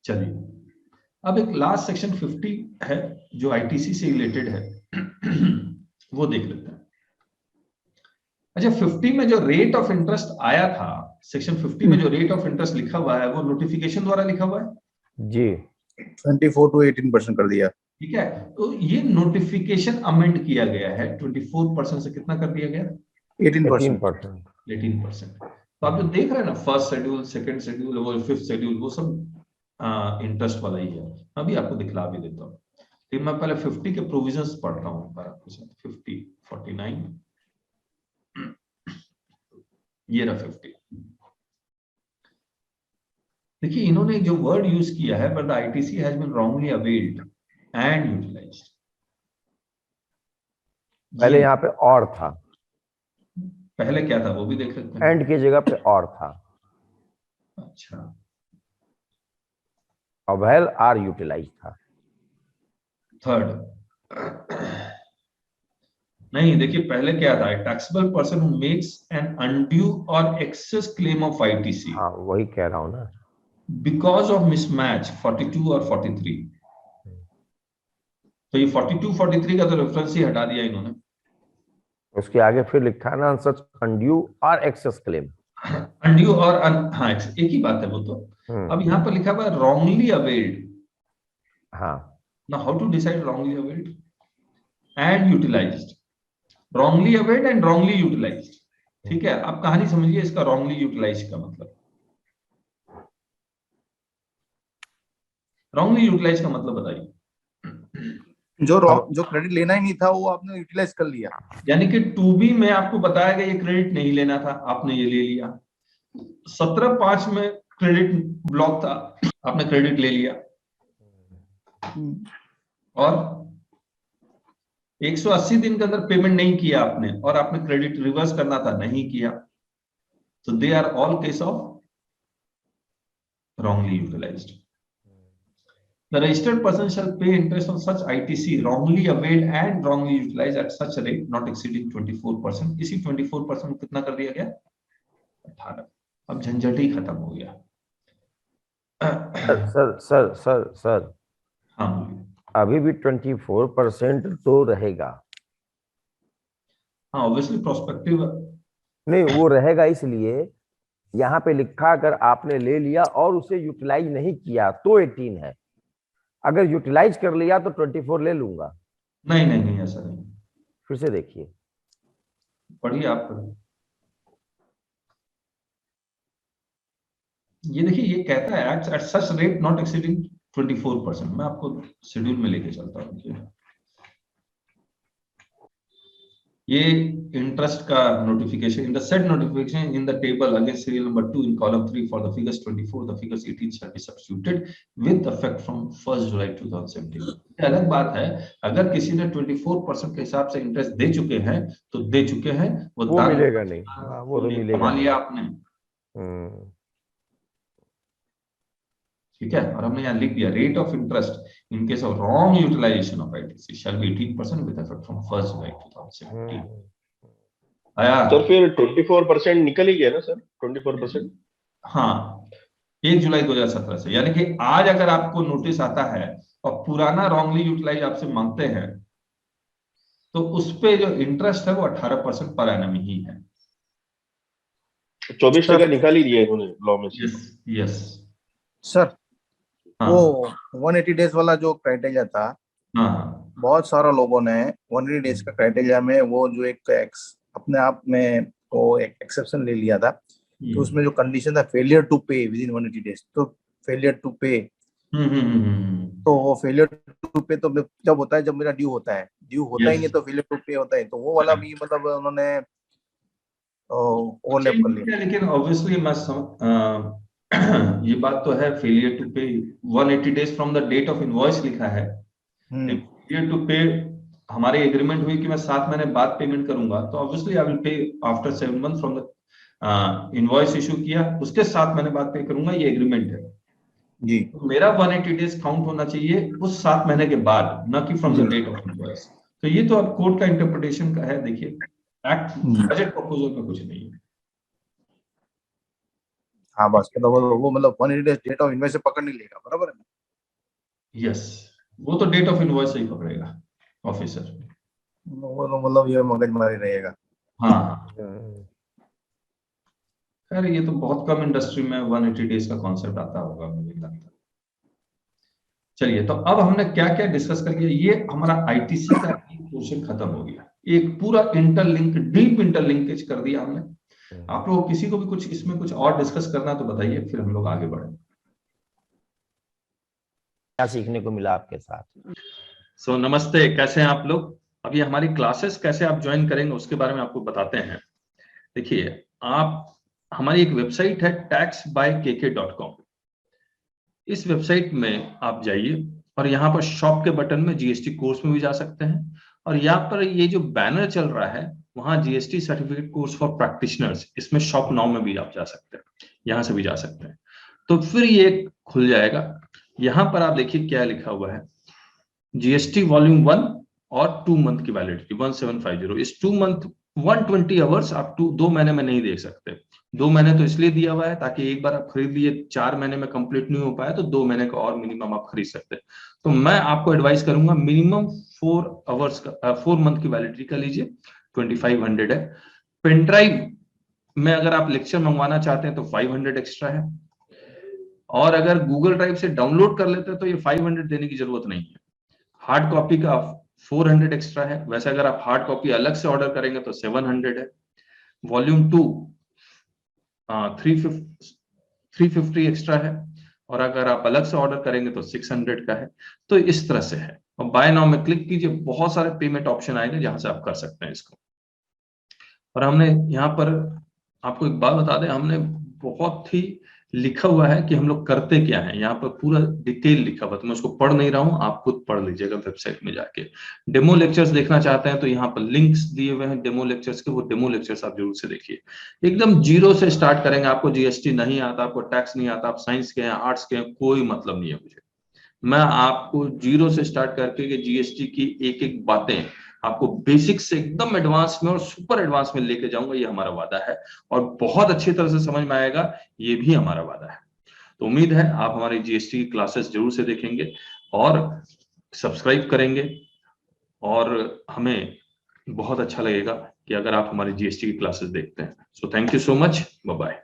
चलिए अब एक लास्ट सेक्शन 50 है जो आईटीसी से रिलेटेड है, वो देख लेते हैं। अच्छा, 50 में जो रेट ऑफ इंटरेस्ट आया था, सेक्शन 50 में जो रेट ऑफ इंटरेस्ट लिखा हुआ है वो नोटिफिकेशन द्वारा लिखा हुआ है जी, 24 to 18% कर दिया। ठीक है, तो ये नोटिफिकेशन अमेंड किया गया है, 24% से कितना कर दिया गया, 18%। 18%। तो आप जो देख रहे हैं ना, फर्स्ट शेड्यूल, सेकंड शेड्यूल, वो फिफ्थ शेड्यूल, वो सब इंटरेस्ट वाला ही है। अभी आपको दिखला भी देता हूँ। तो मैं पहले 50 के प्रोविजंस पढ़ता हूँ आपके साथ। 50, 49, ये रहा 50। देखिए इन्होंने जो वर्ड यूज किया है, but the ITC has been wrongly availed and utilized. पहले यहाँ पे और था, पहले क्या था वो भी देख सकते हैं। एंड की जगह पे और था। अच्छा, अवेल आर यूटिलाइज था। थर्ड नहीं, देखिए पहले क्या था, taxable person who makes an undue और एक्सेस क्लेम ऑफ आईटीसी, हाँ वही कह रहा हूँ ना, बिकॉज ऑफ मिसमैच 42 और 43। तो ये 42, 43 का तो रेफरेंस ही हटा दिया इन्होंने। उसके आगे फिर लिखा है ना, सच अनड्यू और एक्सेस क्लेम। अनड्यू और हाँ, एक ही बात है वो तो। अब यहाँ पर लिखा हुआ है रॉन्गली अवेल्ड। हाँ, now how to decide wrongly availed and utilized? Wrongly availed and wrongly utilized, ठीक है। आप कहानी समझिए इसका रॉन्गली यूटिलाइज का मतलब। रॉन्गली यूटिलाइज का मतलब बताइए। जो क्रेडिट लेना ही नहीं था वो आपने यूटिलाइज कर लिया। यानी कि 2B में आपको बताया गया ये क्रेडिट नहीं लेना था, आपने ये ले लिया। 17/5 में क्रेडिट ब्लॉक था, आपने क्रेडिट ले लिया। और 180 दिन के अंदर पेमेंट नहीं किया आपने, और आपने क्रेडिट रिवर्स करना था, नहीं किया। तो they are all case of wrongly utilized. The registered person shall pay interest on such ITC wrongly availed and wrongly utilized at such a rate not exceeding 24%. इसी 24% कितना कर दिया गया, 18। अब झंझट ही खत्म हो गया। सर सर सर सर हाँ बोलिए। अभी भी 24% तो रहेगा। हाँ ऑब्वियसली प्रोस्पेक्टिव नहीं, वो रहेगा इसलिए यहाँ पे लिखा, अगर आपने ले लिया और उसे यूटिलाइज नहीं किया तो 18 है, अगर यूटिलाइज कर लिया तो 24 ले लूंगा। नहीं नहीं नहीं, ऐसा नहीं। फिर से देखिए, पढ़िए आप पढ़िए। ये देखिए, ये कहता है at such rate not exceeding 24%। मैं आपको शेड्यूल में लेके चलता हूँ। ये इंटरेस्ट का notification, in the said notification in the table against serial number 2 in column 3 for the figures 24, the figures 18 shall be substituted with effect from 1 July 2017। अलग बात है, अगर किसी ने 24% के हिसाब से इंटरेस्ट दे चुके हैं तो दे चुके हैं, वो मिलेगा नहीं। वो तो मिलेगा कमा लिया आपने, ठीक है। और हमने यहाँ लिख दिया rate of interest in case of wrong utilization of ITC shall be 18% with effect from 1 July 2017। आया तो फिर 24% निकल ही गया ना सर, 24%। हाँ, 1 जुलाई 2017 से। यानी कि आज अगर आपको नोटिस आता है और पुराना रॉन्गली यूटिलाइज आपसे मांगते हैं तो उस पे जो इंटरेस्ट है वो 18% पर एनम ही है। 24% निकाल ही दिया इन्होंने लॉ में से। यस यस सर, हाँ वो 180 डेज वाला जो क्राइटेरिया था, हाँ बहुत सारा लोगों ने 180 डेज का क्राइटेरिया में वो जो एक अपने आप में वो एक एक्सेप्शन ले लिया था कि उसमें जो कंडीशन था फेलियर टू पे विद इन 180 डेज, तो फेलियर टू पे, तो वो फेलियर टू पे तो जब होता है जब मेरा ड्यू होता है, ड्यू होता ही नहीं तो फेलियर टू पे होता है, तो वो वाला भी मतलब उन्होंने ओवरलैप कर लिया। लेकिन ऑब्वियसली ये बात तो है, failure to pay 180 days from the date of invoice लिखा है। फेलियर टू पे हमारी एग्रीमेंट हुई कि मैं 7 महीने बाद पेमेंट करूंगा, तो obviously I will pay after 7 month from the invoice issue किया, उसके 7 महीने बाद पे करूंगा, ये एग्रीमेंट है जी। तो मेरा 180 डेज काउंट होना चाहिए उस 7 महीने के बाद, न कि from the date of invoice. तो ये तो अब कोर्ट का इंटरप्रिटेशन का है। देखिए एक्ट बजट प्रपोजल में कुछ नहीं है। हाँ बस मतलब वो मतलब 180 डेज डेट ऑफ इन्वॉइस से पकड़ नहीं लेगा, बराबर है ना? यस, वो तो डेट ऑफ इनवॉइस से ही पकड़ेगा ऑफिसर। वो तो मतलब ये मगजमारी रहेगा। हाँ, हम्म, खैर ये तो बहुत कम इंडस्ट्री में 180 डेज का कॉन्सेप्ट आता होगा मुझे लगता है। चलिए, तो अब हमने क्या क्या डिस्कस कर लिया, ये हमारा आईटीसी का एक पोर्शन खत्म हो गया, एक पूरा इंटरलिंक, डीप इंटरलिंकेज कर दिया हमने। आप लोग किसी को भी कुछ इसमें कुछ और डिस्कस करना तो बताइए, फिर हम लोग आगे बढ़े। क्या सीखने को मिला आपके साथ? सो नमस्ते, कैसे हैं आप लोग? अब ये हमारी क्लासेस कैसे आप ज्वाइन करेंगे उसके बारे में आपको बताते हैं। देखिए, आप, हमारी एक वेबसाइट है taxbykk.com। इस वेबसाइट में आप जाइए और यहाँ पर शॉप के बटन में जीएसटी कोर्स में भी जा सकते हैं, और यहाँ पर ये जो बैनर चल रहा है वहां GST certificate course for practitioners, इसमें शॉप नाउ में भी आप जा सकते हैं, यहाँ से भी जा सकते हैं। तो फिर ये खुल जाएगा। यहाँ पर आप देखिए क्या लिखा हुआ है, जीएसटी वॉल्यूम 1 और 2 मंथ की वैलिडिटी 1750। इस 2 मंथ 120 आवर्स आप 2 महीने में नहीं देख सकते। 2 महीने तो इसलिए दिया हुआ है ताकि एक बार आप खरीद लिए, 4 महीने में कंप्लीट नहीं हो पाया तो 2 महीने का और मिनिमम आप खरीद सकते हैं। तो मैं आपको एडवाइस करूंगा मिनिमम 4 आवर्स का 4 मंथ की वैलिडिटी का लीजिए, 2500 है। पेन ड्राइव में अगर आप लेक्चर मंगवाना चाहते हैं तो 500 एक्स्ट्रा है, और अगर गूगल ड्राइव से डाउनलोड कर लेते हैं तो ये 500 देने की जरूरत नहीं है। हार्ड कॉपी का 400 एक्स्ट्रा है, वैसे अगर आप हार्ड कॉपी अलग से ऑर्डर करेंगे तो 700 है। वॉल्यूम 2 350 एक्स्ट्रा है, और अगर आप अलग से ऑर्डर करेंगे तो 600 का है। तो इस तरह से है, और बाय नाउ में क्लिक कीजिए, बहुत सारे पेमेंट ऑप्शन आएंगे जहां से आप कर सकते हैं इसको। और हमने यहाँ पर आपको एक बात बता दें, हमने बहुत ही लिखा हुआ है कि हम लोग करते क्या है, यहाँ पर पूरा डिटेल लिखा हुआ है, तो मैं उसको पढ़ नहीं रहा हूँ, आप खुद पढ़ लीजिएगा वेबसाइट में जाके। डेमो लेक्चर्स देखना चाहते हैं तो यहाँ पर लिंक्स दिए हुए हैं डेमो लेक्चर्स के, वो डेमो लेक्चर्स आप जरूर से देखिए। एकदम जीरो से स्टार्ट करेंगे, आपको जीएसटी नहीं आता, आपको टैक्स नहीं आता, आप साइंस के हैं, आर्ट्स के हैं, कोई मतलब नहीं है मुझे। मैं आपको जीरो से स्टार्ट करके जीएसटी की एक एक बातें आपको बेसिक से एकदम एडवांस में और सुपर एडवांस में लेके जाऊंगा, ये हमारा वादा है, और बहुत अच्छी तरह से समझ में आएगा, ये भी हमारा वादा है। तो उम्मीद है आप हमारी जीएसटी की क्लासेस जरूर से देखेंगे और सब्सक्राइब करेंगे, और हमें बहुत अच्छा लगेगा कि अगर आप हमारी जीएसटी की क्लासेस देखते हैं। So thank you so much, bye bye.